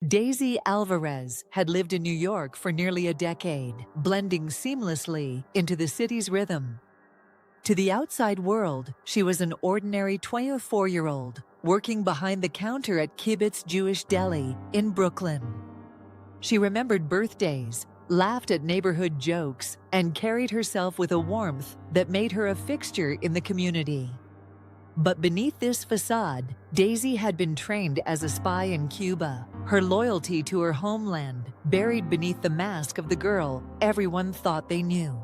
Daisy Alvarez had lived in New York for nearly a decade, blending seamlessly into the city's rhythm. To the outside world, she was an ordinary 24-year-old working behind the counter at Kibbutz Jewish Deli in Brooklyn. She remembered birthdays, laughed at neighborhood jokes, and carried herself with a warmth that made her a fixture in the community. But beneath this facade, Daisy had been trained as a spy in Cuba, her loyalty to her homeland buried beneath the mask of the girl everyone thought they knew.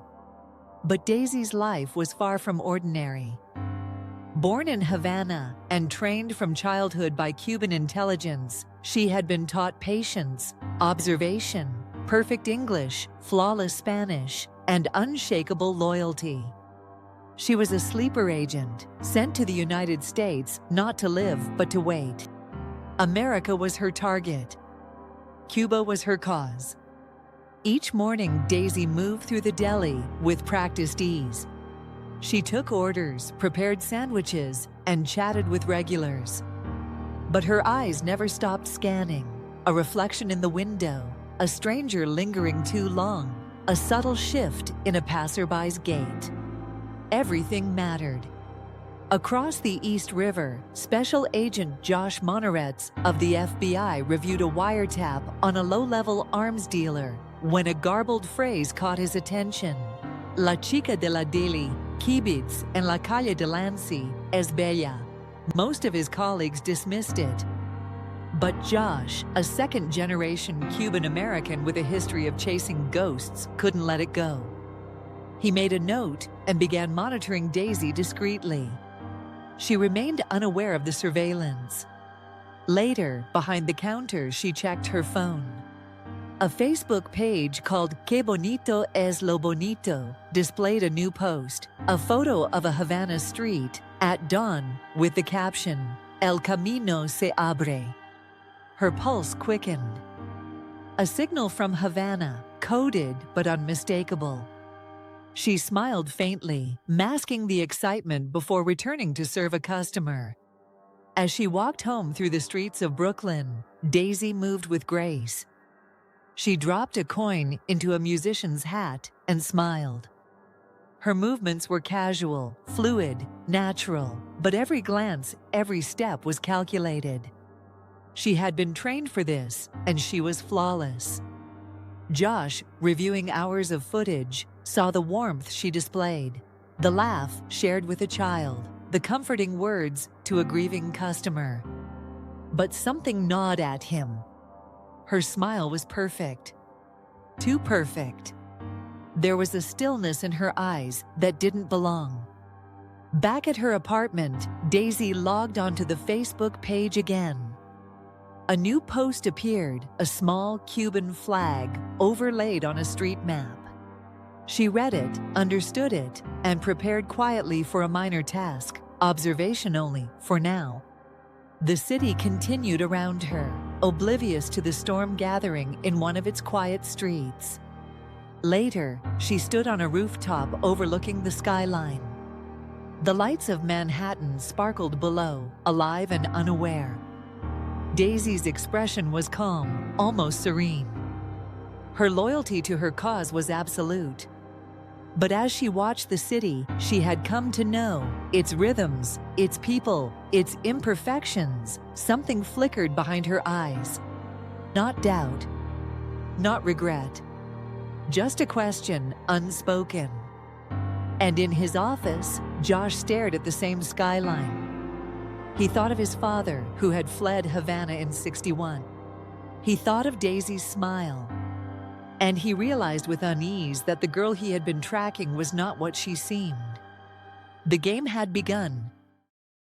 But Daisy's life was far from ordinary. Born in Havana and trained from childhood by Cuban intelligence, she had been taught patience, observation, perfect English, flawless Spanish, and unshakable loyalty. She was a sleeper agent, sent to the United States not to live but to wait. America was her target. Cuba was her cause. Each morning, Daisy moved through the deli with practiced ease. She took orders, prepared sandwiches, and chatted with regulars. But her eyes never stopped scanning. A reflection in the window, a stranger lingering too long, a subtle shift in a passerby's gait. Everything mattered. Across the East River, Special Agent Josh Monaretz of the FBI reviewed a wiretap on a low-level arms dealer when a garbled phrase caught his attention. La chica de la Deli, Kibbutz, en la calle de Lancy, es bella. Most of his colleagues dismissed it. But Josh, a second-generation Cuban-American with a history of chasing ghosts, couldn't let it go. He made a note and began monitoring Daisy discreetly. She remained unaware of the surveillance. Later, behind the counter, she checked her phone. A Facebook page called Que Bonito es lo Bonito displayed a new post, a photo of a Havana street at dawn with the caption, El camino se abre. Her pulse quickened. A signal from Havana, coded but unmistakable. She smiled faintly, masking the excitement before returning to serve a customer. As she walked home through the streets of Brooklyn, Daisy moved with grace. She dropped a coin into a musician's hat and smiled. Her movements were casual, fluid, natural, but every glance, every step was calculated. She had been trained for this, and she was flawless. Josh, reviewing hours of footage, saw the warmth she displayed, the laugh shared with a child, the comforting words to a grieving customer. But something gnawed at him. Her smile was perfect. Too perfect. There was a stillness in her eyes that didn't belong. Back at her apartment, Daisy logged onto the Facebook page again. A new post appeared, a small Cuban flag overlaid on a street map. She read it, understood it, and prepared quietly for a minor task, observation only, for now. The city continued around her, oblivious to the storm gathering in one of its quiet streets. Later, she stood on a rooftop overlooking the skyline. The lights of Manhattan sparkled below, alive and unaware. Daisy's expression was calm, almost serene. Her loyalty to her cause was absolute. But as she watched the city, she had come to know its rhythms, its people, its imperfections. Something flickered behind her eyes. Not doubt, not regret, just a question unspoken. And in his office, Josh stared at the same skyline. He thought of his father, who had fled Havana in '61. He thought of Daisy's smile. And he realized with unease that the girl he had been tracking was not what she seemed. The game had begun,